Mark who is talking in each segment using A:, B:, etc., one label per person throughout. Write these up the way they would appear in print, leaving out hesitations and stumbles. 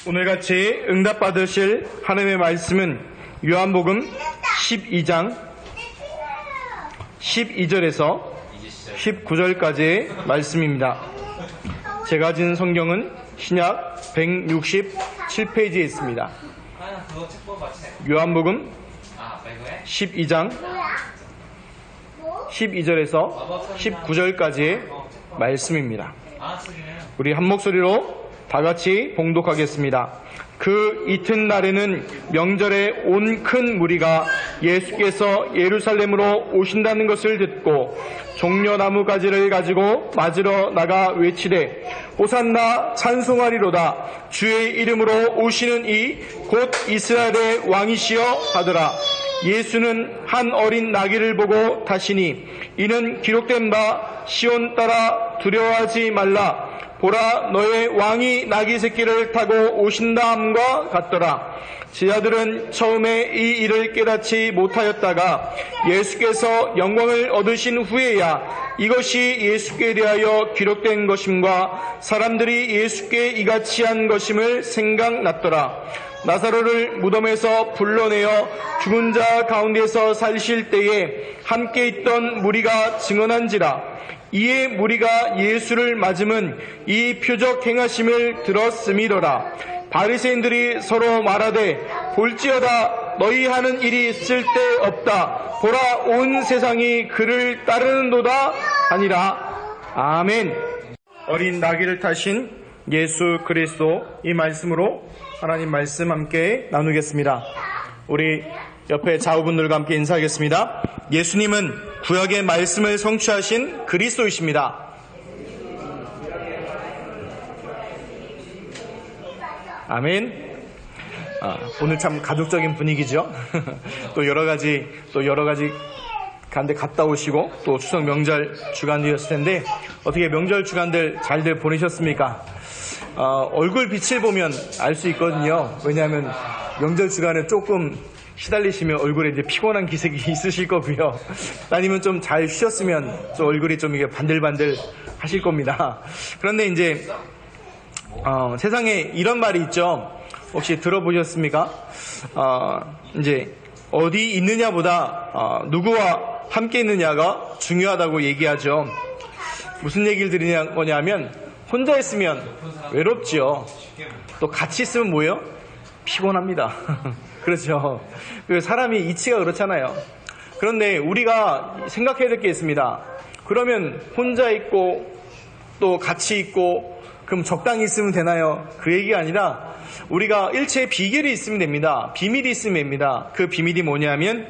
A: 오늘같이 응답받으실 하나님의 말씀은 요한복음 12장 12절에서 19절까지의 말씀입니다. 제가 가진 성경은 신약 167페이지에 있습니다. 요한복음 12장 12절에서 19절까지의 말씀입니다. 우리 한 목소리로 다 같이 봉독하겠습니다. 그 이튿날에는 명절에 온 큰 무리가 예수께서 예루살렘으로 오신다는 것을 듣고 종려나무 가지를 가지고 맞으러 나가 외치되 호산나 찬송하리로다. 주의 이름으로 오시는 이 곧 이스라엘의 왕이시여 하더라. 예수는 한 어린 나귀를 보고 타시니 이는 기록된 바 시온 따라 두려워하지 말라. 보라, 너의 왕이 나귀 새끼를 타고 오신다 함과 같더라. 제자들은 처음에 이 일을 깨닫지 못하였다가 예수께서 영광을 얻으신 후에야 이것이 예수께 대하여 기록된 것임과 사람들이 예수께 이같이 한 것임을 생각났더라. 나사로를 무덤에서 불러내어 죽은 자 가운데서 살실 때에 함께 있던 무리가 증언한지라. 이에 무리가 예수를 맞음은 이 표적 행하심을 들었음이더라. 바리새인들이 서로 말하되 볼지어다 너희 하는 일이 쓸데없다. 보라, 온 세상이 그를 따르는도다 하니라. 아멘. 어린 나귀를 타신 예수 그리스도, 이 말씀으로 하나님 말씀 함께 나누겠습니다. 우리 옆에 좌우분들과 함께 인사하겠습니다. 예수님은 구약의 말씀을 성취하신 그리스도이십니다. 아멘. 오늘 참 가족적인 분위기죠. 또 여러 가지 간데 갔다 오시고 또 추석 명절 주간이었을 텐데 어떻게 명절 주간들 잘들 보내셨습니까? 얼굴 빛을 보면 알 수 있거든요. 왜냐하면 명절 주간에 조금 시달리시면 얼굴에 이제 피곤한 기색이 있으실 거고요. 아니면 좀 잘 쉬었으면 좀 얼굴이 좀 이게 반들반들 하실 겁니다. 그런데 이제 세상에 이런 말이 있죠. 혹시 들어보셨습니까? 이제 어디 있느냐보다 누구와 함께 있느냐가 중요하다고 얘기하죠. 무슨 얘기를 드리는 거냐면 혼자 있으면 외롭지요. 또 같이 있으면 뭐예요? 피곤합니다. 그렇죠. 사람이 이치가 그렇잖아요. 그런데 우리가 생각해야 될 게 있습니다. 그러면 혼자 있고 또 같이 있고 그럼 적당히 있으면 되나요? 그 얘기가 아니라 우리가 일체의 비결이 있으면 됩니다. 비밀이 있으면 됩니다. 그 비밀이 뭐냐면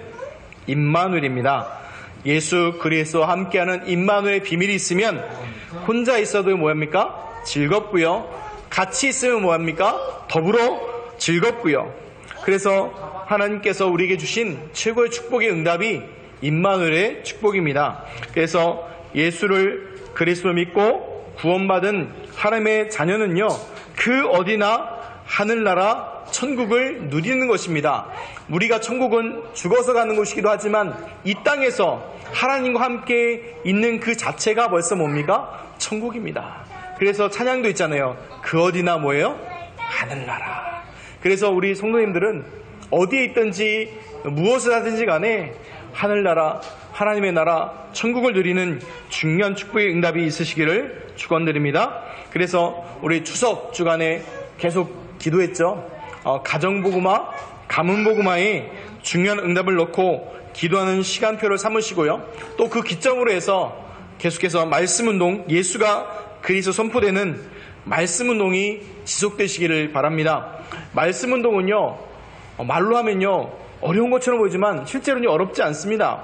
A: 임마누엘입니다. 예수 그리스도와 함께하는 임마누엘의 비밀이 있으면 혼자 있어도 뭐합니까? 즐겁고요. 같이 있으면 뭐합니까? 더불어 즐겁고요. 그래서 하나님께서 우리에게 주신 최고의 축복의 응답이 임마누엘의 축복입니다. 그래서 예수를 그리스도로 믿고 구원받은 하나님의 자녀는요, 그 어디나 하늘나라 천국을 누리는 것입니다. 우리가 천국은 죽어서 가는 곳이기도 하지만 이 땅에서 하나님과 함께 있는 그 자체가 벌써 뭡니까? 천국입니다. 그래서 찬양도 있잖아요. 그 어디나 뭐예요? 하늘나라. 그래서 우리 성도님들은 어디에 있든지 무엇을 하든지 간에 하늘나라, 하나님의 나라, 천국을 누리는 중요한 축복의 응답이 있으시기를 축원드립니다. 그래서 우리 추석 주간에 계속 기도했죠. 가정복음화, 가문복음화에 중요한 응답을 넣고 기도하는 시간표를 삼으시고요. 또 그 기점으로 해서 계속해서 말씀운동, 예수가 그리스도 선포되는 말씀운동이 지속되시기를 바랍니다. 말씀운동은요, 말로 하면요 어려운 것처럼 보이지만 실제로는 어렵지 않습니다.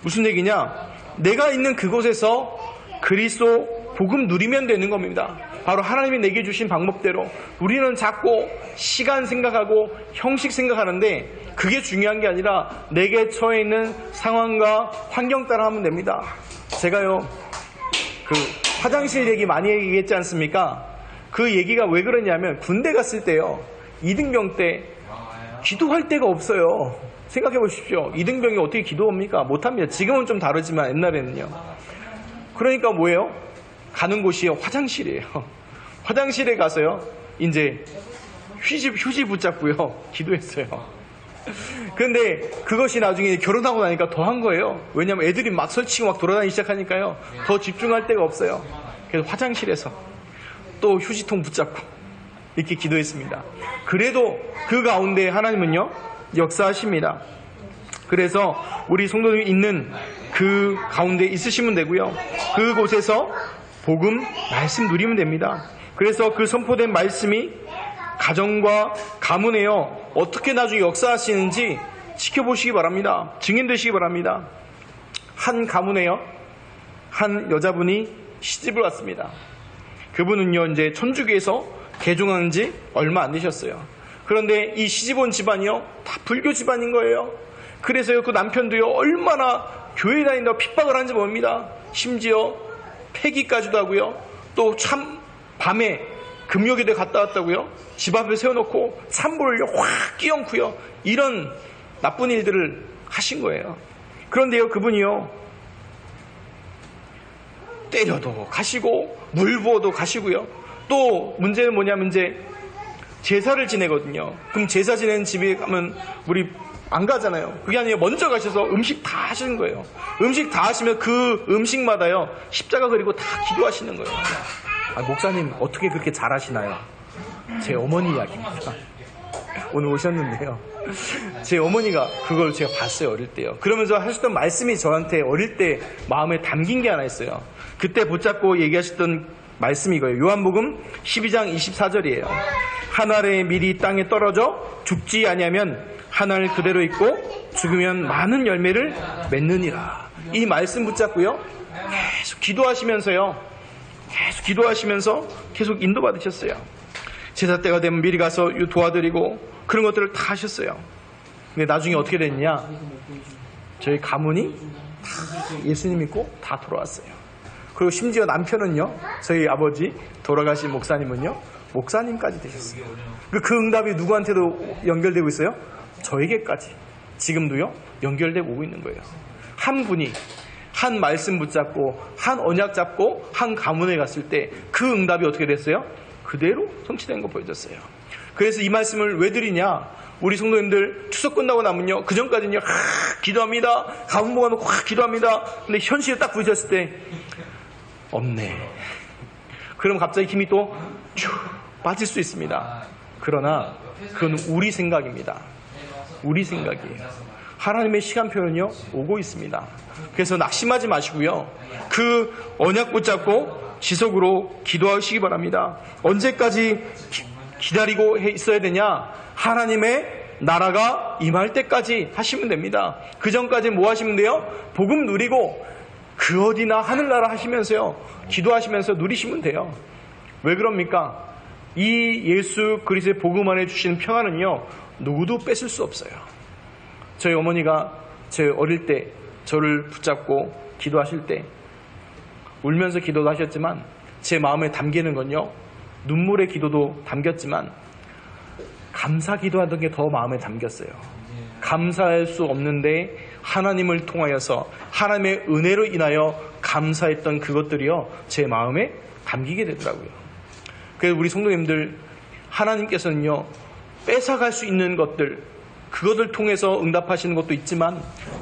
A: 무슨 얘기냐? 내가 있는 그곳에서 그리스도 복음 누리면 되는 겁니다. 바로 하나님이 내게 주신 방법대로. 우리는 자꾸 시간 생각하고 형식 생각하는데 그게 중요한 게 아니라 내게 처해 있는 상황과 환경 따라 하면 됩니다. 제가요 그 화장실 얘기 많이 얘기했지 않습니까? 그 얘기가 왜 그러냐면 군대 갔을 때요, 이등병 때 기도할 데가 없어요. 생각해 보십시오. 이등병이 어떻게 기도합니까? 못합니다. 지금은 좀 다르지만 옛날에는요. 그러니까 뭐예요? 가는 곳이 화장실이에요. 화장실에 가서요 이제 휴지 붙잡고요. 기도했어요. 그런데 그것이 나중에 결혼하고 나니까 더 한 거예요. 왜냐하면 애들이 막 설치고 막 돌아다니기 시작하니까요. 더 집중할 데가 없어요. 그래서 화장실에서 또 휴지통 붙잡고 이렇게 기도했습니다. 그래도 그 가운데 하나님은요, 역사하십니다. 그래서 우리 성도님이 있는 그 가운데 있으시면 되고요. 그곳에서 복음, 말씀 누리면 됩니다. 그래서 그 선포된 말씀이 가정과 가문에요, 어떻게 나중에 역사하시는지 지켜보시기 바랍니다. 증인되시기 바랍니다. 한 가문에요, 한 여자분이 시집을 왔습니다. 그분은요, 이제 천주교에서 개종한 지 얼마 안 되셨어요. 그런데 이 시집 온 집안이요, 다 불교 집안인 거예요. 그래서요, 그 남편도요, 얼마나 교회 다닌다고 핍박을 하는지 봅니다. 심지어 폐기까지도 하고요. 또 참 밤에 금요기대 갔다 왔다고요. 집 앞에 세워놓고 산불을요 확 끼얹고요. 이런 나쁜 일들을 하신 거예요. 그런데요, 그분이요, 때려도 가시고 물 부어도 가시고요. 또 문제는 뭐냐면 이제 제사를 지내거든요. 그럼 제사 지내는 집에 가면 우리 안 가잖아요. 그게 아니에요. 먼저 가셔서 음식 다 하시는 거예요. 음식 다 하시면 그 음식마다요 십자가 그리고 다 기도하시는 거예요. 아, 목사님 어떻게 그렇게 잘하시나요? 제 어머니 이야기입니다. 오늘 오셨는데요, 제 어머니가 그걸 제가 봤어요. 어릴 때요. 그러면서 하셨던 말씀이 저한테 어릴 때 마음에 담긴 게 하나 있어요. 그때 붙잡고 얘기하셨던 말씀이 이거예요. 요한복음 12장 24절이에요. 한 알의 밀이 땅에 떨어져 죽지 아니하면 한 알 그대로 있고 죽으면 많은 열매를 맺느니라. 이 말씀 붙잡고요, 계속 기도하시면서요, 계속 인도받으셨어요. 제사 때가 되면 미리 가서 도와드리고 그런 것들을 다 하셨어요. 근데 나중에 어떻게 됐냐, 저희 가문이 다 예수님 믿고 다 돌아왔어요. 그리고 심지어 남편은요, 저희 아버지 돌아가신 목사님은요, 목사님까지 되셨어요. 그 응답이 누구한테도 연결되고 있어요? 저에게까지 지금도요 연결되고 오고 있는 거예요. 한 분이 한 말씀 붙잡고 한 언약 잡고 한 가문에 갔을 때 그 응답이 어떻게 됐어요? 그대로 성취된 거 보여줬어요. 그래서 이 말씀을 왜 드리냐, 우리 성도님들 추석 끝나고 나면요, 그 전까지는요 기도합니다, 가문 모아놓고 기도합니다. 근데 현실에 딱 부딪혔을 때 없네. 그럼 갑자기 힘이 또 쭉 빠질 수 있습니다. 그러나 그건 우리 생각입니다. 우리 생각이에요. 하나님의 시간표는요 오고 있습니다. 그래서 낙심하지 마시고요, 그 언약 붙잡고 지속으로 기도하시기 바랍니다. 언제까지 기다리고 있어야 되냐, 하나님의 나라가 임할 때까지 하시면 됩니다. 그 전까지 뭐 하시면 돼요? 복음 누리고 그 어디나 하늘나라 하시면서요, 기도하시면서 누리시면 돼요. 왜 그럽니까? 이 예수 그리스도의 복음 안에 주시는 평안은요 누구도 뺏을 수 없어요. 저희 어머니가 제 어릴 때 저를 붙잡고 기도하실 때 울면서 기도도 하셨지만 제 마음에 담기는 건요, 눈물의 기도도 담겼지만 감사 기도하던 게 더 마음에 담겼어요. 감사할 수 없는데 하나님을 통하여서 하나님의 은혜로 인하여 감사했던 그것들이요 제 마음에 담기게 되더라고요. 그래서 우리 성도님들, 하나님께서는요 뺏어갈 수 있는 것들, 그것을 통해서 응답하시는 것도 있지만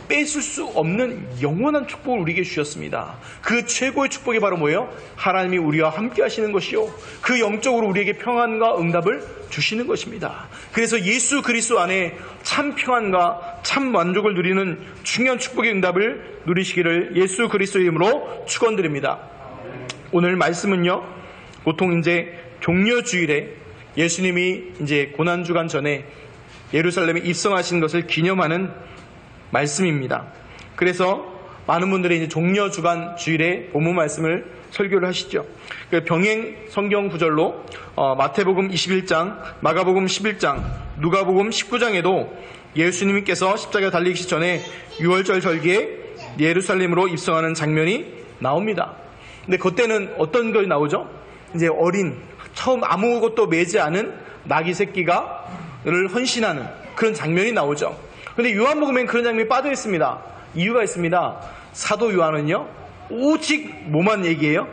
A: 뺏을 수 없는 영원한 축복을 우리에게 주셨습니다. 그 최고의 축복이 바로 뭐예요? 하나님이 우리와 함께 하시는 것이요, 그 영적으로 우리에게 평안과 응답을 주시는 것입니다. 그래서 예수 그리스도 안에 참 평안과 참 만족을 누리는 중요한 축복의 응답을 누리시기를 예수 그리스도의 이름으로 축원드립니다. 오늘 말씀은요, 보통 이제 종려주일에 예수님이 이제 고난주간 전에 예루살렘에 입성하신 것을 기념하는 말씀입니다. 그래서 많은 분들이 이제 종려주간 주일에 본문 말씀을 설교를 하시죠. 병행 성경 구절로 마태복음 21장, 마가복음 11장, 누가복음 19장에도 예수님께서 십자가에 달리기 전에 6월절 절기에 예루살렘으로 입성하는 장면이 나옵니다. 근데 그때는 어떤 것이 나오죠? 이제 어린, 처음 아무것도 매지 않은 나귀 새끼가를 헌신하는 그런 장면이 나오죠. 근데 요한복음엔 그런 장면이 빠져 있습니다. 이유가 있습니다. 사도 요한은요 오직 뭐만 얘기해요?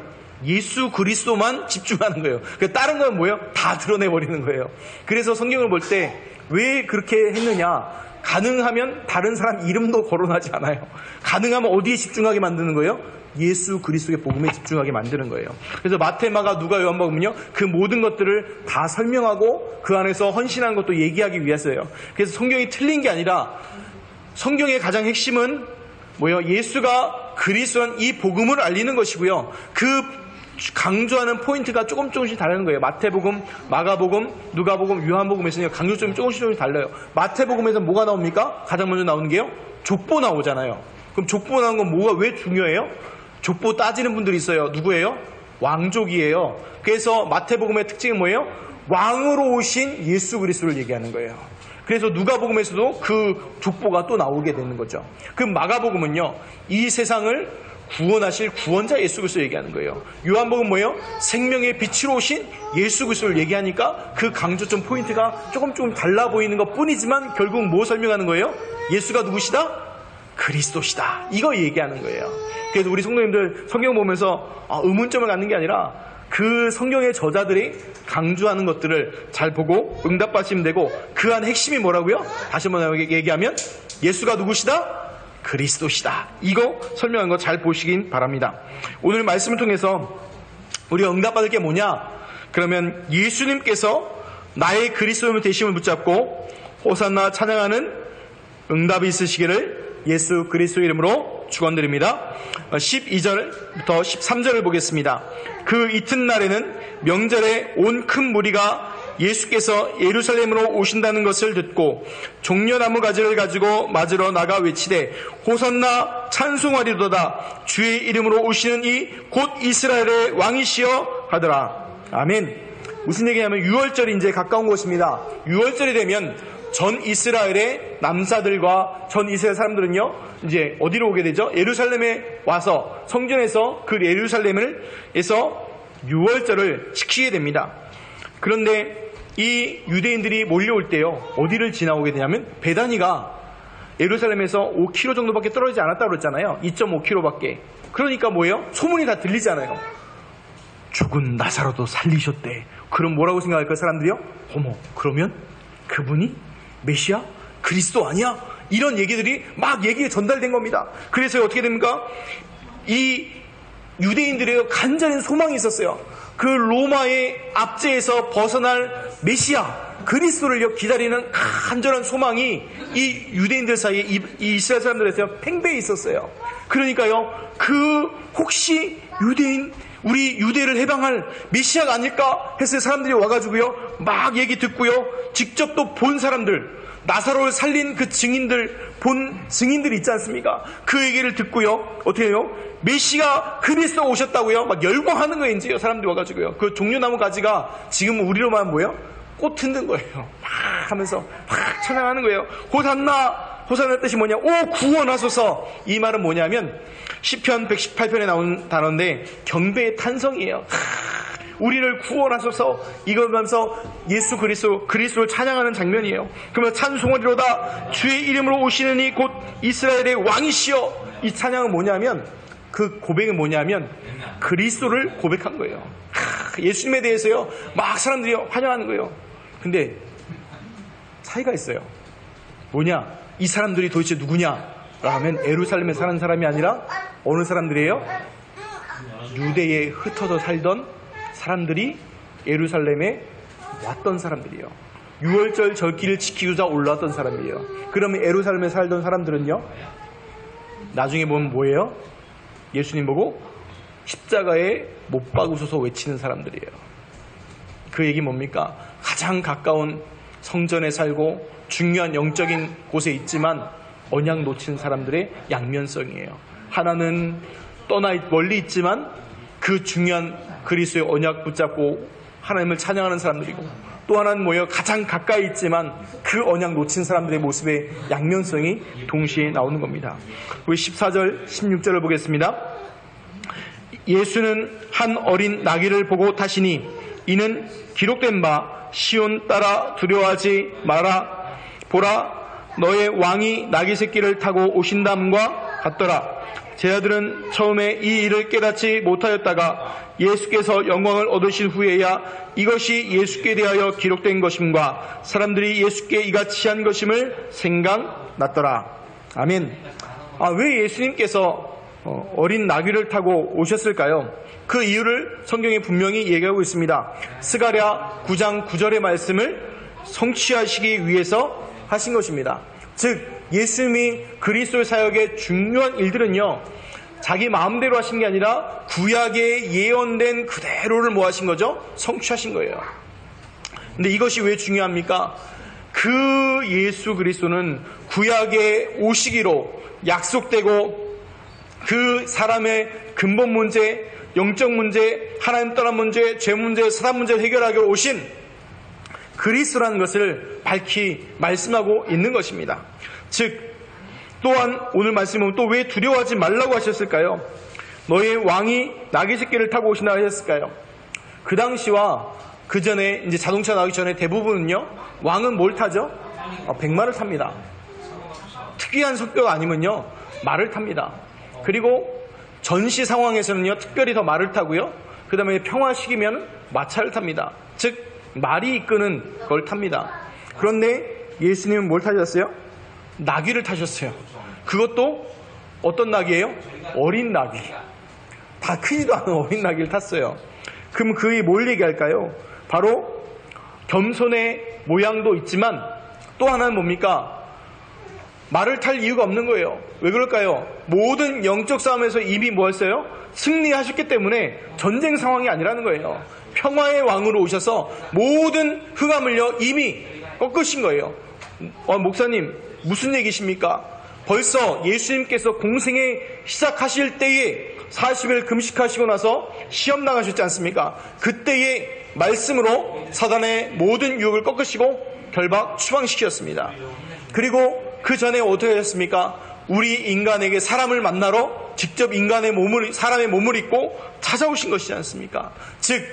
A: 예수 그리스도만 집중하는 거예요. 다른 건 뭐예요? 다 드러내버리는 거예요. 그래서 성경을 볼 때 왜 그렇게 했느냐? 가능하면 다른 사람 이름도 거론하지 않아요. 가능하면 어디에 집중하게 만드는 거예요? 예수 그리스도의 복음에 집중하게 만드는 거예요. 그래서 마태, 마가, 누가, 요한복음은요, 그 모든 것들을 다 설명하고 그 안에서 헌신하는 것도 얘기하기 위해서예요. 그래서 성경이 틀린 게 아니라 성경의 가장 핵심은 뭐예요? 예수가 그리스도란 이 복음을 알리는 것이고요. 그 강조하는 포인트가 조금씩 다른 거예요. 마태복음, 마가복음, 누가복음, 요한복음에서는 강조점이 조금씩 달라요. 마태복음에서는 뭐가 나옵니까? 가장 먼저 나오는 게요, 족보 나오잖아요. 그럼 족보 나온 건 뭐가 왜 중요해요? 족보 따지는 분들이 있어요. 누구예요? 왕족이에요. 그래서 마태복음의 특징은 뭐예요? 왕으로 오신 예수 그리스도를 얘기하는 거예요. 그래서 누가복음에서도 그 족보가 또 나오게 되는 거죠. 그 마가복음은요, 이 세상을 구원하실 구원자 예수 그리스도 얘기하는 거예요. 요한복음 뭐예요? 생명의 빛으로 오신 예수 그리스도를 얘기하니까 그 강조점 포인트가 조금 달라 보이는 것 뿐이지만 결국 뭐 설명하는 거예요? 예수가 누구시다? 그리스도시다. 이거 얘기하는 거예요. 그래서 우리 성도님들 성경 보면서 의문점을 갖는 게 아니라 그 성경의 저자들이 강조하는 것들을 잘 보고 응답하시면 되고, 그 안 핵심이 뭐라고요? 다시 한번 얘기하면 예수가 누구시다? 그리스도시다. 이거 설명한 거 잘 보시긴 바랍니다. 오늘 말씀을 통해서 우리가 응답받을 게 뭐냐? 그러면 예수님께서 나의 그리스도의 되심을 붙잡고 호산나 찬양하는 응답이 있으시기를 예수 그리스도 이름으로 축원드립니다. 12절부터 13절을 보겠습니다. 그 이튿날에는 명절에 온 큰 무리가 예수께서 예루살렘으로 오신다는 것을 듣고 종려나무 가지를 가지고 맞으러 나가 외치되 호산나 찬송하리로다. 주의 이름으로 오시는 이 곧 이스라엘의 왕이시여 하더라. 아멘. 무슨 얘기냐면 6월절이 이제 가까운 것입니다. 6월절이 되면 전 이스라엘의 남사들과 전 이스라엘 사람들은요, 이제 어디로 오게 되죠? 예루살렘에 와서 성전에서 그 예루살렘에서 6월절을 지키게 됩니다. 그런데 이 유대인들이 몰려올 때요, 어디를 지나오게 되냐면 베다니가 예루살렘에서 5km 정도밖에 떨어지지 않았다고 그랬잖아요. 2.5km밖에. 그러니까 뭐예요? 소문이 다 들리잖아요. 죽은 나사로도 살리셨대. 그럼 뭐라고 생각할까 사람들이요? 어머, 그러면 그분이 메시아? 그리스도 아니야? 이런 얘기들이 막 얘기에 전달된 겁니다. 그래서 어떻게 됩니까? 이 유대인들의 간절한 소망이 있었어요. 그 로마의 압제에서 벗어날 메시아 그리스도를 기다리는 간절한 소망이 이 유대인들 사이에, 이 이스라엘 사람들에서 팽배해 있었어요. 그러니까요, 그 혹시 유대인, 우리 유대를 해방할 메시아가 아닐까 해서 사람들이 와가지고요, 막 얘기 듣고요, 직접 또 본 사람들, 나사로를 살린 그 증인들, 본 증인들이 있지 않습니까? 그 얘기를 듣고요, 어떻게 해요? 메시가 그리스도가 오셨다고요? 막 열광하는 거예요, 이제요. 사람들이 와가지고요. 그 종려나무 가지가 지금 우리로 말하면 뭐예요? 꽃 흔든 거예요. 막 하면서 막 찬양하는 거예요. 호산나, 호산나 뜻이 뭐냐? 오, 구원하소서. 이 말은 뭐냐면 시편 118편에 나온 단어인데 경배의 탄성이에요. 우리를 구원하소서, 이걸 하면서 예수 그리스도를 찬양하는 장면이에요. 그러면 찬송하리로다. 주의 이름으로 오시는 이 곧 이스라엘의 왕이시여. 이 찬양은 뭐냐면, 그 고백은 뭐냐면 그리스도를 고백한 거예요. 예수님에 대해서요, 막 사람들이 환영하는 거예요. 근데 차이가 있어요. 뭐냐? 이 사람들이 도대체 누구냐? 라면 예루살렘에 사는 사람이 아니라 어느 사람들이에요? 유대에 흩어져 살던 사람들이 예루살렘에 왔던 사람들이에요. 6월절 절기를 지키고자 올라왔던 사람이에요. 그러면 예루살렘에 살던 사람들은요, 나중에 보면 뭐예요? 예수님 보고 십자가에 못 박으셔서 외치는 사람들이에요. 그 얘기 뭡니까? 가장 가까운 성전에 살고 중요한 영적인 곳에 있지만 언약 놓친 사람들의 양면성이에요. 하나는 떠나 멀리 있지만 그 중요한 그리스도의 언약 붙잡고 하나님을 찬양하는 사람들이고, 또 하나는 뭐예요? 가장 가까이 있지만 그 언약 놓친 사람들의 모습의 양면성이 동시에 나오는 겁니다. 우리 14절 16절을 보겠습니다. 예수는 한 어린 나귀를 보고 타시니 이는 기록된 바 시온 따라 두려워하지 마라. 보라, 너의 왕이 나귀 새끼를 타고 오신다함과 같더라. 제자들은 처음에 이 일을 깨닫지 못하였다가 예수께서 영광을 얻으신 후에야 이것이 예수께 대하여 기록된 것임과 사람들이 예수께 이같이 한 것임을 생각났더라. 아멘. 왜 예수님께서 어린 나귀를 타고 오셨을까요? 그 이유를 성경에 분명히 얘기하고 있습니다. 스가랴 9장 9절의 말씀을 성취하시기 위해서 하신 것입니다. 즉 예수님이 그리스도의 사역의 중요한 일들은요, 자기 마음대로 하신 게 아니라 구약에 예언된 그대로를 뭐 하신 거죠? 성취하신 거예요. 근데 이것이 왜 중요합니까? 그 예수 그리스도는 구약에 오시기로 약속되고 그 사람의 근본 문제, 영적 문제, 하나님 떠난 문제, 죄 문제, 사단 문제를 해결하기 오신 그리스도라는 것을 밝히 말씀하고 있는 것입니다. 즉 또한 오늘 말씀은 또 왜 두려워하지 말라고 하셨을까요? 너의 왕이 나귀 새끼를 타고 오시나 하셨을까요? 그 당시와 그 전에 이제 자동차 나오기 전에 대부분은요, 왕은 뭘 타죠? 백마를 탑니다. 특이한 성격 아니면요, 말을 탑니다. 그리고 전시 상황에서는요, 특별히 더 말을 타고요, 그 다음에 평화 시기면 마차를 탑니다. 즉 말이 이끄는 걸 탑니다. 그런데 예수님은 뭘 타셨어요? 나귀를 타셨어요. 그것도 어떤 나귀예요? 어린 나귀. 다 크지도 않은 어린 나귀를 탔어요. 그럼 그의 뭘 얘기할까요? 바로 겸손의 모양도 있지만 또 하나는 뭡니까? 말을 탈 이유가 없는 거예요. 왜 그럴까요? 모든 영적 싸움에서 이미 뭐 했어요? 승리하셨기 때문에 전쟁 상황이 아니라는 거예요. 평화의 왕으로 오셔서 모든 흑암을요 이미 꺾으신 거예요. 목사님 무슨 얘기십니까? 벌써 예수님께서 공생에 시작하실 때에 40일 금식하시고 나서 시험 당하셨지 않습니까? 그때의 말씀으로 사단의 모든 유혹을 꺾으시고 결박 추방시켰습니다. 그리고 그 전에 어떻게 하셨습니까? 우리 인간에게 사람을 만나러 직접 사람의 몸을 입고 찾아오신 것이지 않습니까? 즉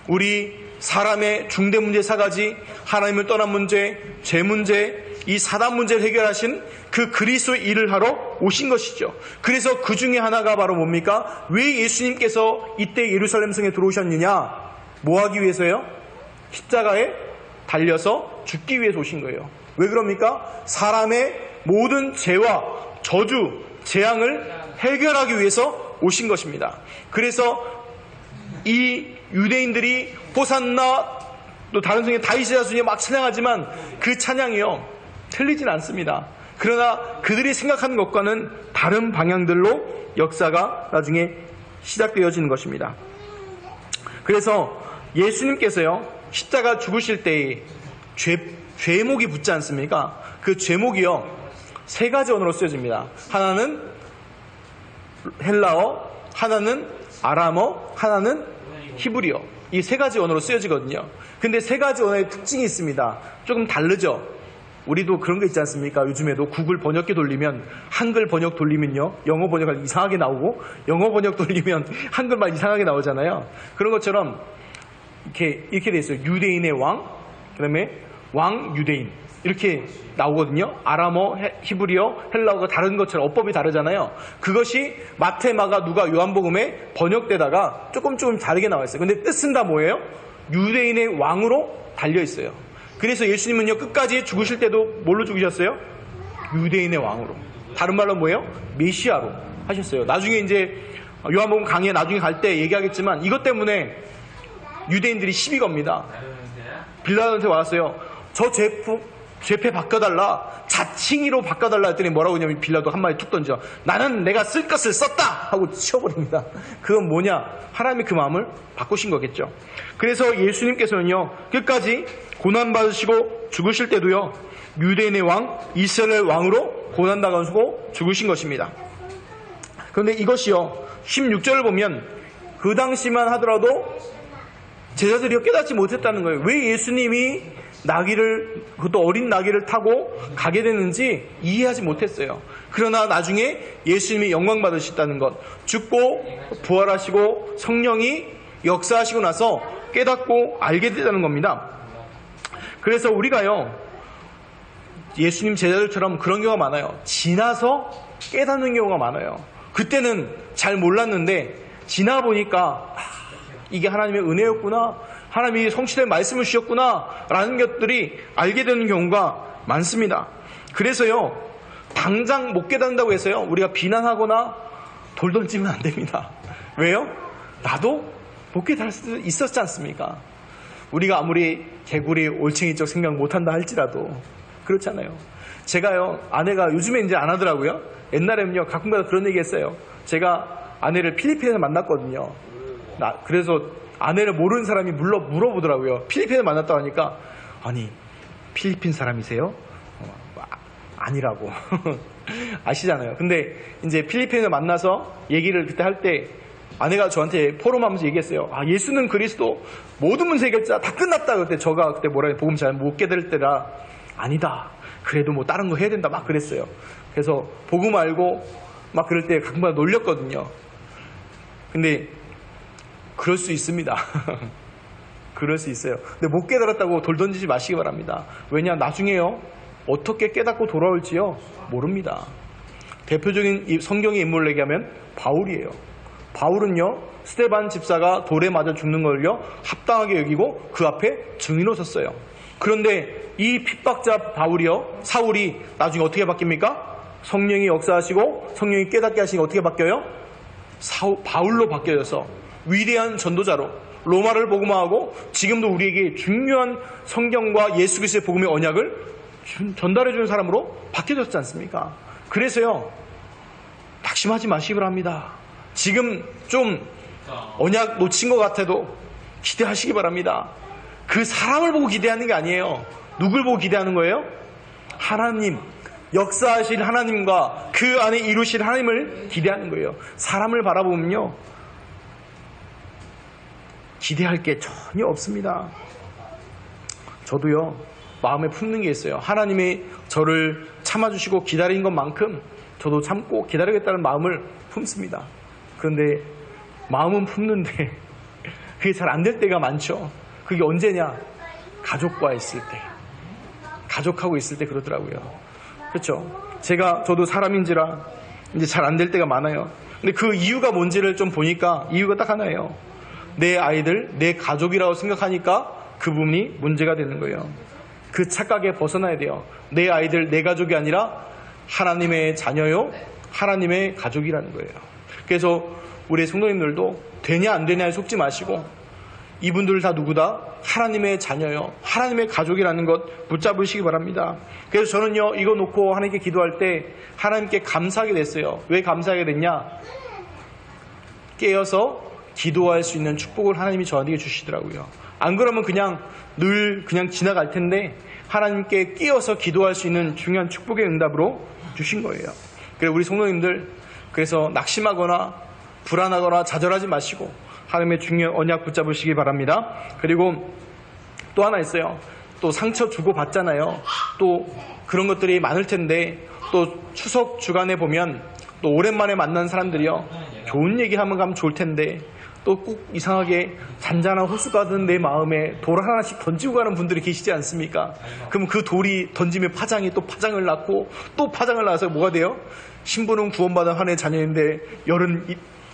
A: 우리 사람의 중대 문제 4가지, 하나님을 떠난 문제, 죄 문제, 이 사단 문제를 해결하신 그 그리스도의 일을 하러 오신 것이죠. 그래서 그 중에 하나가 바로 뭡니까? 왜 예수님께서 이때 예루살렘 성에 들어오셨느냐? 뭐 하기 위해서요? 십자가에 달려서 죽기 위해서 오신 거예요. 왜 그럽니까? 사람의 모든 죄와 저주, 재앙을 해결하기 위해서 오신 것입니다. 그래서 이 유대인들이 호산나, 또 다른 성에 다윗의 자손이 막 찬양하지만 그 찬양이요 틀리진 않습니다. 그러나 그들이 생각하는 것과는 다른 방향들로 역사가 나중에 시작되어지는 것입니다. 그래서 예수님께서요 십자가 죽으실 때에 죄목이 붙지 않습니까? 그 죄목이요 3가지 언어로 쓰여집니다. 하나는 헬라어, 하나는 아람어, 하나는 히브리어. 이 3가지 언어로 쓰여지거든요. 근데 3가지 언어의 특징이 있습니다. 조금 다르죠? 우리도 그런 거 있지 않습니까? 요즘에도 구글 번역기 돌리면 한글 번역 돌리면요 영어 번역이 이상하게 나오고 영어 번역 돌리면 한글만 이상하게 나오잖아요. 그런 것처럼 이렇게 돼 있어요. 유대인의 왕, 그 다음에 왕 유대인 이렇게 나오거든요. 아람어, 히브리어, 헬라어가 다른 것처럼 어법이 다르잖아요. 그것이 마태, 마가, 누가, 요한복음에 번역되다가 조금 다르게 나와 있어요. 근데 뜻은 다 뭐예요? 유대인의 왕으로 달려 있어요. 그래서 예수님은요 끝까지 죽으실 때도 뭘로 죽으셨어요? 유대인의 왕으로. 다른 말로 뭐예요? 메시아로 하셨어요. 나중에 이제 요한복음 강의에 나중에 갈 때 얘기하겠지만 이것 때문에 유대인들이 시비 겁니다. 빌라도한테 왔어요. 저 죄패 바꿔달라, 자칭이로 바꿔달라 했더니 뭐라고 하냐면 빌라도 한마디 툭 던져. 나는 내가 쓸 것을 썼다 하고 치워버립니다. 그건 뭐냐? 하나님이 그 마음을 바꾸신 거겠죠. 그래서 예수님께서는요 끝까지 고난받으시고 죽으실 때도요 유대인의 왕, 이스라엘 왕으로 고난당하시고 죽으신 것입니다. 그런데 이것이요 16절을 보면 그 당시만 하더라도 제자들이 깨닫지 못했다는 거예요. 왜 예수님이 그것도 어린 나귀를 타고 가게 됐는지 이해하지 못했어요. 그러나 나중에 예수님이 영광 받으셨다는 것, 죽고 부활하시고 성령이 역사하시고 나서 깨닫고 알게 됐다는 겁니다. 그래서 우리가요 예수님 제자들처럼 그런 경우가 많아요. 지나서 깨닫는 경우가 많아요. 그때는 잘 몰랐는데 지나 보니까 이게 하나님의 은혜였구나, 하나님이 성취된 말씀을 주셨구나 라는 것들이 알게 되는 경우가 많습니다. 그래서요, 당장 못 깨닫는다고 해서요 우리가 비난하거나 돌 던지면 안 됩니다. 왜요? 나도 못 깨달을 수 있었지 않습니까? 우리가 아무리 개구리 올챙이적 생각 못한다 할지라도 그렇잖아요. 제가요, 아내가 요즘에 이제 안 하더라고요. 옛날에는요 가끔가다 그런 얘기 했어요. 제가 아내를 필리핀에서 만났거든요. 그래서 아내를 모르는 사람이 물어보더라고요. 필리핀에서 만났다고 하니까, 아니 필리핀 사람이세요? 아니라고. 아시잖아요. 근데 이제 필리핀에서 만나서 얘기를 그때 할 때 아내가 저한테 포럼하면서 얘기했어요. 예수는 그리스도, 모든 문제 해결자, 다 끝났다. 그때 제가 그때 뭐라 복음 잘 못 깨달을 때라, 아니다, 그래도 뭐 다른 거 해야 된다 막 그랬어요. 그래서 복음 알고 막 그럴 때 가끔마다 놀렸거든요. 근데 그럴 수 있습니다. 그럴 수 있어요. 근데 못 깨달았다고 돌 던지지 마시기 바랍니다. 왜냐, 나중에요 어떻게 깨닫고 돌아올지요 모릅니다. 대표적인 성경의 인물을 얘기하면 바울이에요. 바울은요 스데반 집사가 돌에 맞아 죽는 걸요 합당하게 여기고 그 앞에 증인으로 섰어요. 그런데 이 핍박자 사울이 나중에 어떻게 바뀝니까? 성령이 역사하시고 성령이 깨닫게 하시니까 어떻게 바뀌어요? 바울로 바뀌어져서 위대한 전도자로 로마를 복음화하고 지금도 우리에게 중요한 성경과 예수 그리스도의 복음의 언약을 전달해주는 사람으로 바뀌어졌지 않습니까? 그래서요 낙심하지 마시기 바랍니다. 지금 좀 언약 놓친 것 같아도 기대하시기 바랍니다. 그 사람을 보고 기대하는 게 아니에요. 누굴 보고 기대하는 거예요? 하나님, 역사하실 하나님과 그 안에 이루실 하나님을 기대하는 거예요. 사람을 바라보면요 기대할 게 전혀 없습니다. 저도요 마음에 품는 게 있어요. 하나님이 저를 참아주시고 기다린 것만큼 저도 참고 기다리겠다는 마음을 품습니다. 그런데 마음은 품는데 그게 잘 안 될 때가 많죠. 그게 언제냐? 가족과 있을 때, 가족하고 있을 때 그러더라고요. 그렇죠? 저도 사람인지라 이제 잘 안 될 때가 많아요. 근데 그 이유가 뭔지를 좀 보니까 이유가 딱 하나예요. 내 아이들, 내 가족이라고 생각하니까 그 부분이 문제가 되는 거예요. 그 착각에 벗어나야 돼요. 내 아이들, 내 가족이 아니라 하나님의 자녀요, 하나님의 가족이라는 거예요. 그래서 우리 성도님들도 되냐 안 되냐에 속지 마시고 이분들 다 누구다? 하나님의 자녀요, 하나님의 가족이라는 것 붙잡으시기 바랍니다. 그래서 저는요 이거 놓고 하나님께 기도할 때 하나님께 감사하게 됐어요. 왜 감사하게 됐냐? 깨어서 기도할 수 있는 축복을 하나님이 저한테 주시더라고요. 안 그러면 그냥 지나갈 텐데 하나님께 끼어서 기도할 수 있는 중요한 축복의 응답으로 주신 거예요. 그래서 우리 성도님들, 그래서 낙심하거나 불안하거나 좌절하지 마시고 하나님의 중요한 언약 붙잡으시기 바랍니다. 그리고 또 하나 있어요. 또 상처 주고 받잖아요. 또 그런 것들이 많을 텐데 또 추석 주간에 보면 또 오랜만에 만난 사람들이요 좋은 얘기 하면 가면 좋을 텐데 또 꼭 이상하게 잔잔한 호수 같은 내 마음에 돌 하나씩 던지고 가는 분들이 계시지 않습니까? 그럼 그 돌이 던지면 파장이 또 파장을 낳고 또 파장을 낳아서 뭐가 돼요? 신부는 구원받은 하나님의 자녀인데 열은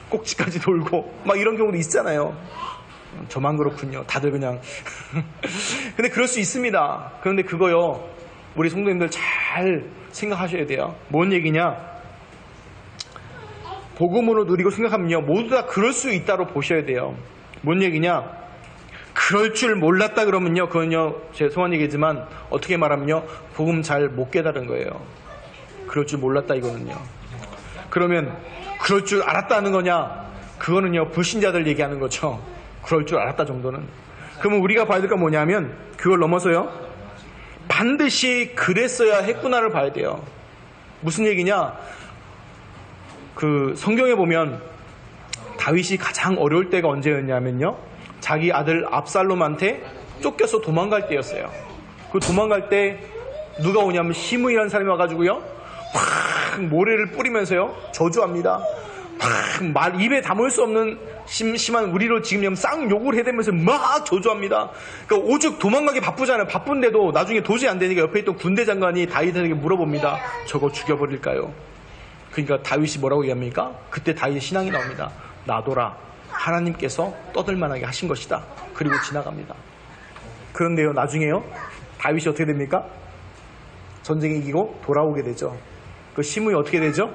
A: 꼭지까지 돌고 막 이런 경우도 있잖아요. 저만 그렇군요. 다들 그냥 근데 그럴 수 있습니다. 그런데 그거요 우리 성도님들 잘 생각하셔야 돼요. 뭔 얘기냐? 복음으로 누리고 생각하면요 모두 다 그럴 수 있다로 보셔야 돼요. 뭔 얘기냐? 그럴 줄 몰랐다 그러면요 그건요 죄송한 얘기지만 어떻게 말하면요 복음 잘 못 깨달은 거예요. 그럴 줄 몰랐다 이거는요. 그러면 그럴 줄 알았다는 거냐? 그거는요 불신자들 얘기하는 거죠. 그럴 줄 알았다 정도는. 그러면 우리가 봐야 될 건 뭐냐면 그걸 넘어서요 반드시 그랬어야 했구나를 봐야 돼요. 무슨 얘기냐? 그 성경에 보면 다윗이 가장 어려울 때가 언제였냐면요 자기 아들 압살롬한테 쫓겨서 도망갈 때였어요. 그 도망갈 때 누가 오냐면 시므이라는 사람이 와가지고요 팍 모래를 뿌리면서요 저주합니다. 팍 입에 담을 수 없는 심한 우리로 지금 쌍욕을 해대면서 막 저주합니다. 그러니까 오죽 도망가기 바쁘잖아요. 바쁜데도 나중에 도저히 안 되니까 옆에 있던 군대 장관이 다윗에게 물어봅니다. 저거 죽여버릴까요? 그러니까 다윗이 뭐라고 얘기합니까? 그때 다윗의 신앙이 나옵니다. 나도라, 하나님께서 떠들만하게 하신 것이다. 그리고 지나갑니다. 그런데요, 나중에요, 다윗이 어떻게 됩니까? 전쟁에 이기고 돌아오게 되죠. 그 시므이 어떻게 되죠?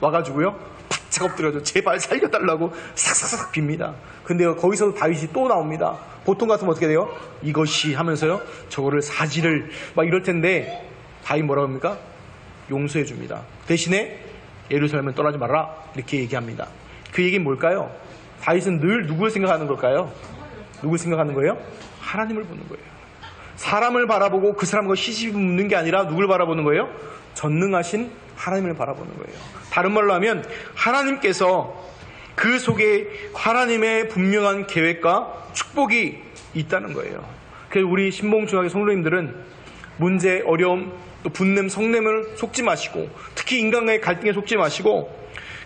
A: 와가지고요, 팍 엎드려서 제발 살려달라고 싹싹싹 빕니다. 근데요, 거기서도 다윗이 또 나옵니다. 보통 같으면 어떻게 돼요? 이것이 하면서요, 저거를 사지를 막 이럴 텐데, 다윗 뭐라고 합니까? 용서해 줍니다. 대신에 예루살렘을 떠나지 마라, 이렇게 얘기합니다. 그 얘기는 뭘까요? 다윗은 늘 누구를 생각하는 걸까요? 누구를 생각하는 거예요? 하나님을 보는 거예요. 사람을 바라보고 그 사람과 시시비 묻는 게 아니라 누굴 바라보는 거예요? 전능하신 하나님을 바라보는 거예요. 다른 말로 하면 하나님께서 그 속에 하나님의 분명한 계획과 축복이 있다는 거예요. 그래서 우리 신봉중학교 성도님들은 문제, 어려움, 또 분냄, 성냄을 속지 마시고, 특히 인간과의 갈등에 속지 마시고,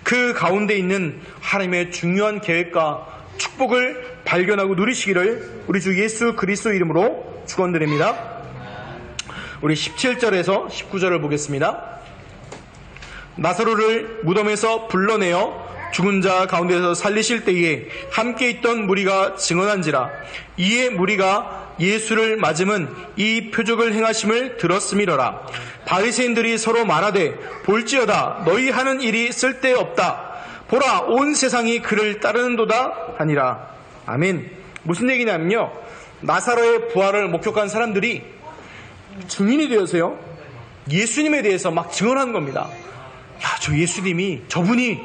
A: 그 가운데 있는 하나님의 중요한 계획과 축복을 발견하고 누리시기를 우리 주 예수 그리스도 이름으로 축원드립니다. 우리 17절에서 19절을 보겠습니다. 나사로를 무덤에서 불러내어 죽은 자 가운데서 살리실 때에 함께 있던 무리가 증언한지라. 이에 무리가 예수를 맞음은 이 표적을 행하심을 들었음이러라. 바리새인들이 서로 말하되 볼지어다 너희 하는 일이 쓸데없다. 보라 온 세상이 그를 따르는도다 하니라. 아멘. 무슨 얘기냐면요, 나사로의 부활을 목격한 사람들이 증인이 되어서요, 예수님에 대해서 막 증언하는 겁니다. 야, 저 예수님이, 저분이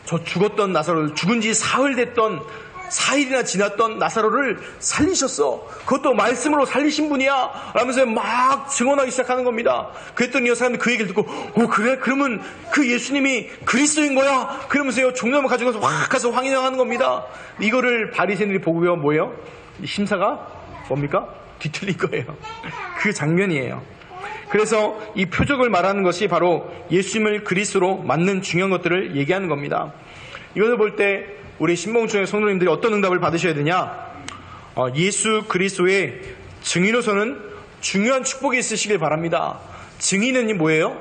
A: 저 죽었던 나사로를, 죽은 지 사흘 됐던, 4일이나 지났던 나사로를 살리셨어. 그것도 말씀으로 살리신 분이야 라면서 막 증언하기 시작하는 겁니다. 그랬더니 이 사람들이 그 얘기를 듣고, 그래? 그러면 그 예수님이 그리스도인 거야? 그러면서요, 종려을 가지고 확 가서 확인하는 겁니다. 이거를 바리새인들이 보고 뭐예요? 심사가 뭡니까? 뒤틀린 거예요. 그 장면이에요. 그래서 이 표적을 말하는 것이 바로 예수님을 그리스도로 맞는 중요한 것들을 얘기하는 겁니다. 이것을 볼 때 우리 신봉중의 성도님들이 어떤 응답을 받으셔야 되냐? 예수 그리스도의 증인으로서는 중요한 축복이 있으시길 바랍니다. 증인은 뭐예요?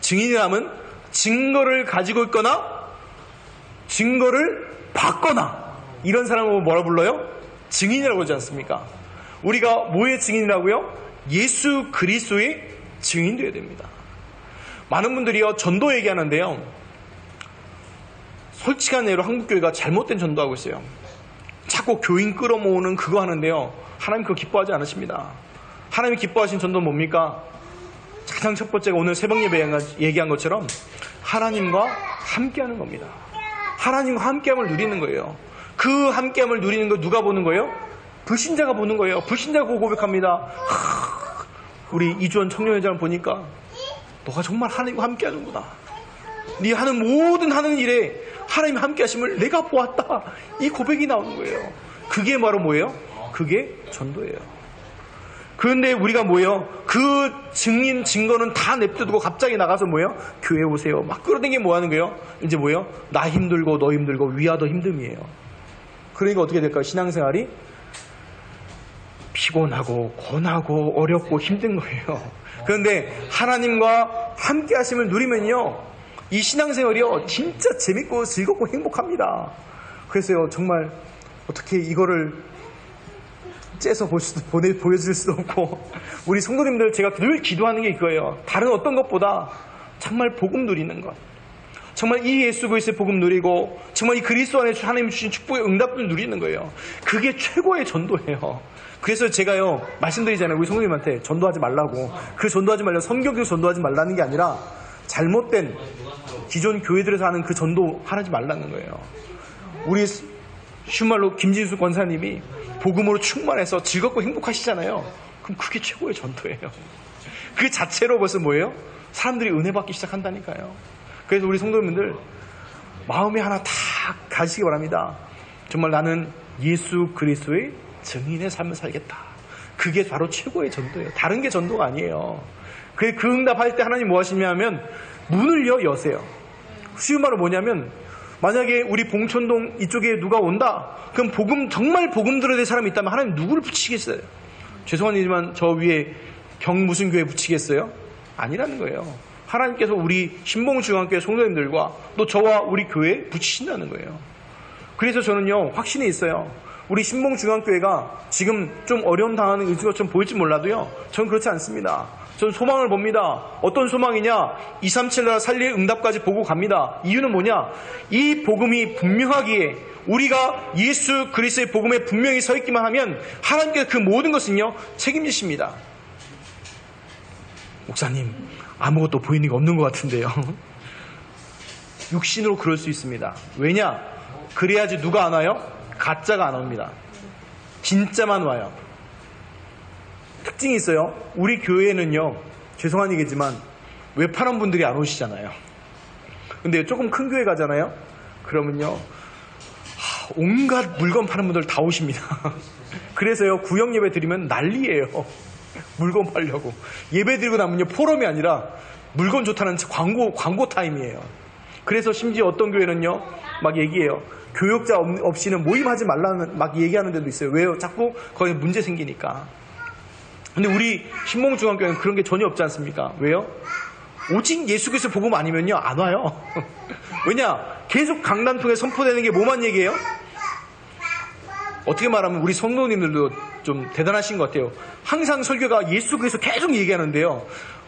A: 증인이라면 증거를 가지고 있거나 증거를 받거나, 이런 사람을 뭐라 불러요? 증인이라고 하지 않습니까? 우리가 뭐의 증인이라고요? 예수 그리스도의 증인되어야 됩니다. 많은 분들이요, 전도 얘기하는데요, 솔직한 예로 한국교회가 잘못된 전도하고 있어요. 자꾸 교인 끌어모으는 그거 하는데요, 하나님 그거 기뻐하지 않으십니다. 하나님이 기뻐하신 전도는 뭡니까? 가장 첫 번째가 오늘 새벽 예배에 얘기한 것처럼 하나님과 함께하는 겁니다. 하나님과 함께함을 누리는 거예요. 그 함께함을 누리는 거 누가 보는 거예요? 불신자가 보는 거예요. 불신자가 고백합니다. 우리 이주원 청년회장을 보니까 너가 정말 하나님과 함께하는구나. 네 하는 모든 하는 일에 하나님이 함께 하심을 내가 보았다. 이 고백이 나오는 거예요. 그게 바로 뭐예요? 그게 전도예요. 그런데 우리가 뭐예요? 그 증인, 증거는 다 냅두고 갑자기 나가서 뭐예요? 교회 오세요. 막 끌어당기면 뭐 하는 거예요? 이제 뭐예요? 나 힘들고 너 힘들고 위와 더 힘듦이에요. 그러니까 어떻게 될까요? 신앙생활이 피곤하고 고나고 어렵고 힘든 거예요. 그런데 하나님과 함께 하심을 누리면요, 이 신앙생활이요 진짜 재밌고 즐겁고 행복합니다. 그래서요, 정말 어떻게 이거를 째서 보여줄 수도 없고, 우리 성도님들 제가 늘 기도하는 게 이거예요. 다른 어떤 것보다 정말 복음 누리는 것, 정말 이 예수 그리스도의 복음 누리고 정말 이 그리스도 안에 하나님이 주신 축복의 응답을 누리는 거예요. 그게 최고의 전도예요. 그래서 제가요 말씀드리잖아요, 우리 성도님한테 전도하지 말라고. 그 전도하지 말라고 성경적으로 전도하지 말라는 게 아니라 잘못된 기존 교회들에서 하는 그 전도 하지 말라는 거예요. 우리 쉬운 말로 김진수 권사님이 복음으로 충만해서 즐겁고 행복하시잖아요. 그럼 그게 최고의 전도예요. 그 자체로 벌써 뭐예요? 사람들이 은혜 받기 시작한다니까요. 그래서 우리 성도님들 마음에 하나 다 가시기 바랍니다. 정말 나는 예수 그리스도의 증인의 삶을 살겠다. 그게 바로 최고의 전도예요. 다른 게 전도가 아니에요. 그 응답할 때 하나님 뭐 하시냐면 문을 여세요. 쉬운 말로 뭐냐면, 만약에 우리 봉천동 이쪽에 누가 온다, 그럼 정말 복음 들어야 될 사람이 있다면 하나님 누구를 붙이겠어요? 죄송한 일이지만 저 위에 무슨 교회 붙이겠어요? 아니라는 거예요. 하나님께서 우리 신봉중앙교회 성도님들과 또 저와 우리 교회에 붙이신다는 거예요. 그래서 저는요, 확신이 있어요. 우리 신봉중앙교회가 지금 좀 어려움 당하는 것처럼 보일지 몰라도요, 저는 그렇지 않습니다. 저는 소망을 봅니다. 어떤 소망이냐? 237 나라 살릴 응답까지 보고 갑니다. 이유는 뭐냐? 이 복음이 분명하기에 우리가 예수 그리스도의 복음에 분명히 서 있기만 하면 하나님께서 그 모든 것은요, 책임지십니다. 목사님, 아무것도 보이는 게 없는 것 같은데요. 육신으로 그럴 수 있습니다. 왜냐? 그래야지 누가 안 와요? 가짜가 안 옵니다. 진짜만 와요. 특징이 있어요. 우리 교회는요, 죄송한 얘기지만 외파는 분들이 안 오시잖아요. 근데 조금 큰 교회 가잖아요. 그러면요, 온갖 물건 파는 분들 다 오십니다. 그래서요, 구역 예배 드리면 난리예요. 물건 팔려고. 예배 드리고 나면요, 포럼이 아니라 물건 좋다는 광고 타임이에요. 그래서 심지어 어떤 교회는요, 막 얘기해요. 교역자 없이는 모임하지 말라는 막 얘기하는 데도 있어요. 왜요? 자꾸 거기 문제 생기니까. 근데 우리 신봉중앙교회는 그런 게 전혀 없지 않습니까? 왜요? 오직 예수 그리스도 복음 아니면요, 안 와요. 왜냐? 계속 강단 통해 선포되는 게 뭐만 얘기해요? 어떻게 말하면 우리 성도님들도 좀 대단하신 것 같아요. 항상 설교가 예수 그리스도 계속 얘기하는데요,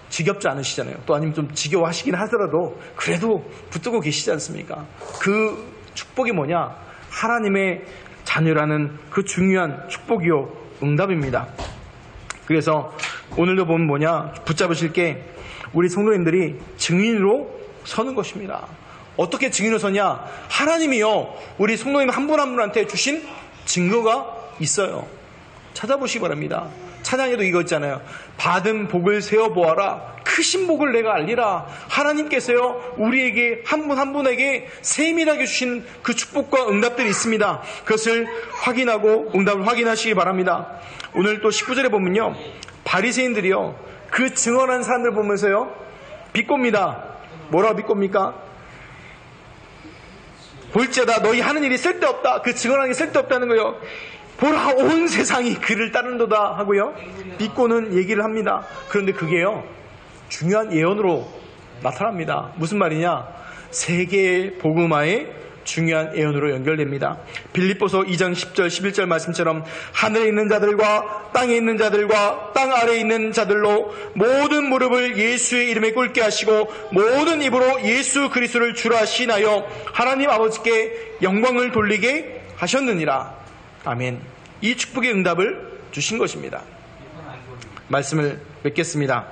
A: 지겹지 않으시잖아요. 또 아니면 좀 지겨워하시긴 하더라도 그래도 붙들고 계시지 않습니까? 그 축복이 뭐냐? 하나님의 자녀라는 그 중요한 축복이요, 응답입니다. 그래서 오늘도 보면 뭐냐? 붙잡으실 게 우리 성도님들이 증인으로 서는 것입니다. 어떻게 증인으로 서냐? 하나님이요, 우리 성도님 한 분 한 분한테 주신 증거가 있어요. 찾아보시기 바랍니다. 찬양에도 이거 있잖아요. 받은 복을 세어보아라. 크신 복을 내가 알리라. 하나님께서요, 우리에게 한 분 한 분에게 세밀하게 주신 그 축복과 응답들이 있습니다. 그것을 확인하고 응답을 확인하시기 바랍니다. 오늘 또 19절에 보면요, 바리새인들이요, 그 증언한 사람들 보면서요, 비꼽니다. 뭐라고 비꼽니까? 볼지어다 너희 하는 일이 쓸데없다. 그 증언하는 게 쓸데없다는 거예요. 보라, 온 세상이 그를 따른도다 하고요, 비꼬는 얘기를 합니다. 그런데 그게요, 중요한 예언으로 나타납니다. 무슨 말이냐? 세계의 복음화의 중요한 예언으로 연결됩니다. 빌립보서 2장 10절 11절 말씀처럼 하늘에 있는 자들과 땅에 있는 자들과 땅 아래에 있는 자들로 모든 무릎을 예수의 이름에 꿇게 하시고 모든 입으로 예수 그리스도를 주라 시인하여 하나님 아버지께 영광을 돌리게 하셨느니라. 아멘. 이 축복의 응답을 주신 것입니다. 말씀을 맺겠습니다.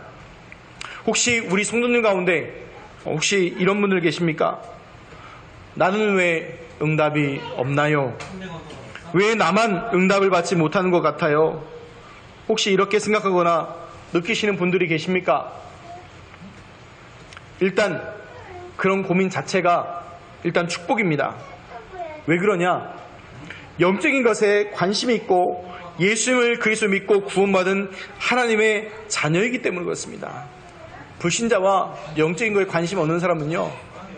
A: 혹시 우리 성도님 가운데 혹시 이런 분들 계십니까? 나는 왜 응답이 없나요? 왜 나만 응답을 받지 못하는 것 같아요? 혹시 이렇게 생각하거나 느끼시는 분들이 계십니까? 일단 그런 고민 자체가 일단 축복입니다. 왜 그러냐? 영적인 것에 관심이 있고 예수님을 그리스도 믿고 구원받은 하나님의 자녀이기 때문에 그렇습니다. 불신자와 영적인 거에 관심 없는 사람은요,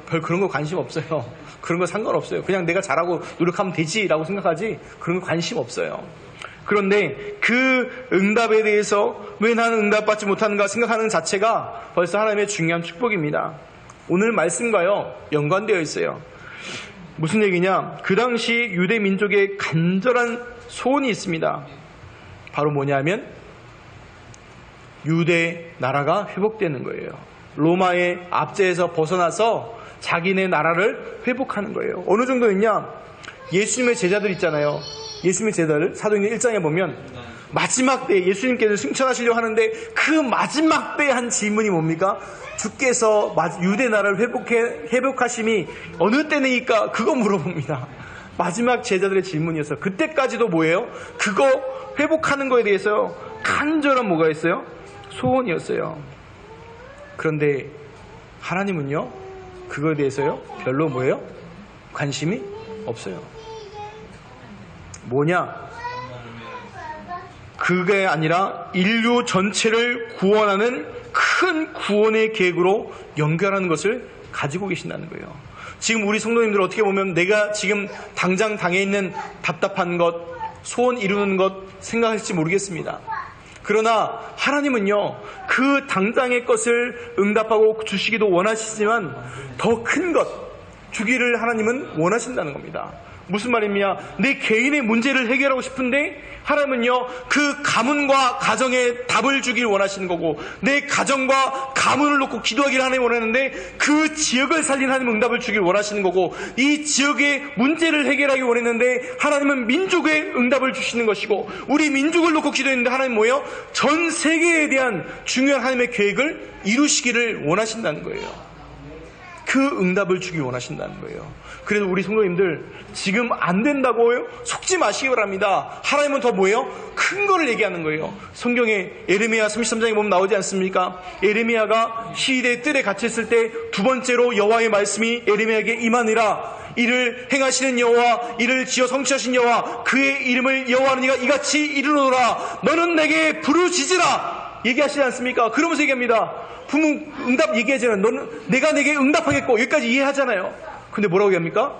A: 별 그런 거 관심 없어요. 그런 거 상관없어요. 그냥 내가 잘하고 노력하면 되지라고 생각하지 그런 거 관심 없어요. 그런데 그 응답에 대해서 왜 나는 응답받지 못하는가 생각하는 자체가 벌써 하나님의 중요한 축복입니다. 오늘 말씀과요 연관되어 있어요. 무슨 얘기냐? 그 당시 유대 민족의 간절한 소원이 있습니다. 바로 뭐냐면 유대 나라가 회복되는 거예요. 로마의 압제에서 벗어나서 자기네 나라를 회복하는 거예요. 어느 정도였냐? 예수님의 제자들 있잖아요. 예수님의 제자들 사도행전 1장에 보면 마지막 때 예수님께서 승천하시려고 하는데 그 마지막 때 한 질문이 뭡니까? 주께서 유대 나라를 회복하심이 어느 때니까 그거 물어봅니다. 마지막 제자들의 질문이었어요. 그때까지도 뭐예요? 그거 회복하는 거에 대해서 간절한 뭐가 있어요? 소원이었어요. 그런데 하나님은요, 그거에 대해서요 별로 뭐예요? 관심이 없어요. 뭐냐? 그게 아니라 인류 전체를 구원하는 큰 구원의 계획으로 연결하는 것을 가지고 계신다는 거예요. 지금 우리 성도님들 어떻게 보면 내가 지금 당장 당해 있는 답답한 것, 소원 이루는 것 생각할지 모르겠습니다. 그러나 하나님은요, 그 당장의 것을 응답하고 주시기도 원하시지만 더 큰 것 주기를 하나님은 원하신다는 겁니다. 무슨 말입니까? 내 개인의 문제를 해결하고 싶은데 하나님은요, 그 가문과 가정에 답을 주길 원하시는 거고, 내 가정과 가문을 놓고 기도하기를 하나님 원하는데 그 지역을 살린 하나님 응답을 주길 원하시는 거고, 이 지역의 문제를 해결하기 원했는데 하나님은 민족의 응답을 주시는 것이고, 우리 민족을 놓고 기도했는데 하나님 뭐예요? 전 세계에 대한 중요한 하나님의 계획을 이루시기를 원하신다는 거예요. 그 응답을 주기 원하신다는 거예요. 그래서 우리 성도님들 지금 안 된다고요? 속지 마시기 바랍니다. 하나님은 더 뭐예요? 큰 거를 얘기하는 거예요. 성경에 예레미야 33장에 보면 나오지 않습니까? 예레미야가 시대의 뜰에 갇혔을 때 두 번째로 여호와의 말씀이 예레미야에게 임하니라. 이를 행하시는 여호와, 이를 지어 성취하신 여호와, 그의 이름을 여호와는 이가 이같이 이르노라. 너는 내게 부르짖으라 얘기하시지 않습니까? 그러면서 얘기합니다. 부모 응답 얘기하잖아요. 너는 내가 내게 응답하겠고, 여기까지 이해하잖아요. 근데 뭐라고 얘기합니까?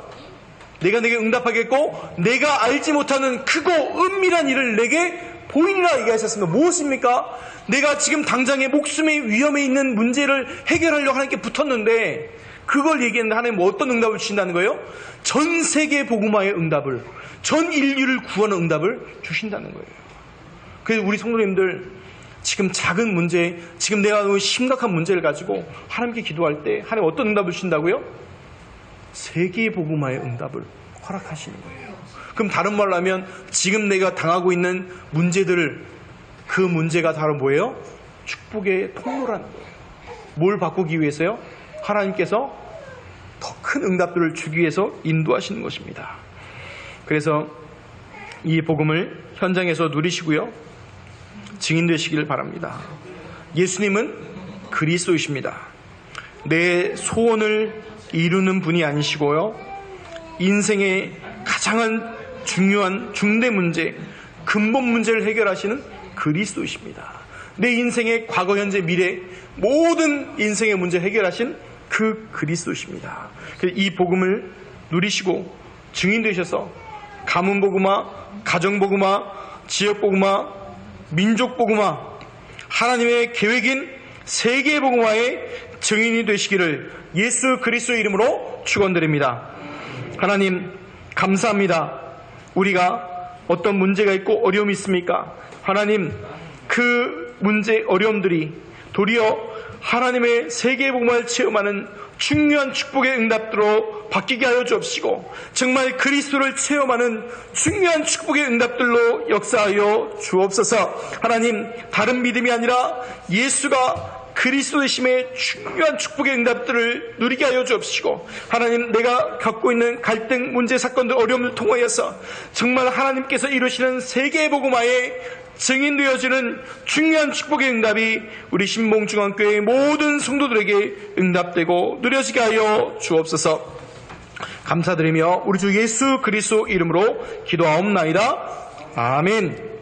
A: 내가 내게 응답하겠고 내가 알지 못하는 크고 은밀한 일을 내게 보이리라 얘기하셨습니다. 무엇입니까? 내가 지금 당장의 목숨의 위험에 있는 문제를 해결하려고 하나님께 붙었는데 그걸 얘기했는데 하나님 뭐 어떤 응답을 주신다는 거예요? 전 세계 복음화의 응답을, 전 인류를 구하는 응답을 주신다는 거예요. 그래서 우리 성도님들 지금 작은 문제, 지금 내가 너무 심각한 문제를 가지고 하나님께 기도할 때 하나님 어떤 응답을 주신다고요? 세계 복음화의 응답을 허락하시는 거예요. 그럼 다른 말로 하면 지금 내가 당하고 있는 문제들을, 그 문제가 바로 뭐예요? 축복의 통로라는 거예요. 뭘 바꾸기 위해서요? 하나님께서 더 큰 응답들을 주기 위해서 인도하시는 것입니다. 그래서 이 복음을 현장에서 누리시고요, 증인 되시기를 바랍니다. 예수님은 그리스도이십니다. 내 소원을 이루는 분이 아니시고요, 인생의 가장 중요한 중대 문제, 근본 문제를 해결하시는 그리스도이십니다. 내 인생의 과거, 현재, 미래 모든 인생의 문제를 해결하신 그 그리스도이십니다. 이 복음을 누리시고 증인 되셔서 가문 복음화, 가정 복음화, 지역 복음화, 민족 복음화, 하나님의 계획인 세계 복음화의 증인이 되시기를 예수 그리스도의 이름으로 축원드립니다. 하나님 감사합니다. 우리가 어떤 문제가 있고 어려움이 있습니까? 하나님 그 문제, 어려움들이 도리어 하나님의 세계 복음화를 체험하는 중요한 축복의 응답들로 바뀌게 하여 주옵시고, 정말 그리스도를 체험하는 중요한 축복의 응답들로 역사하여 주옵소서. 하나님, 다른 믿음이 아니라 예수가 그리스도 되심의 중요한 축복의 응답들을 누리게 하여 주옵시고, 하나님, 내가 갖고 있는 갈등, 문제, 사건들, 어려움을 통하여서 정말 하나님께서 이루시는 세계 복음화의 증인되어지는 중요한 축복의 응답이 우리 신봉중앙교회의 모든 성도들에게 응답되고 누려지게 하여 주옵소서. 감사드리며 우리 주 예수 그리스도 이름으로 기도하옵나이다. 아멘.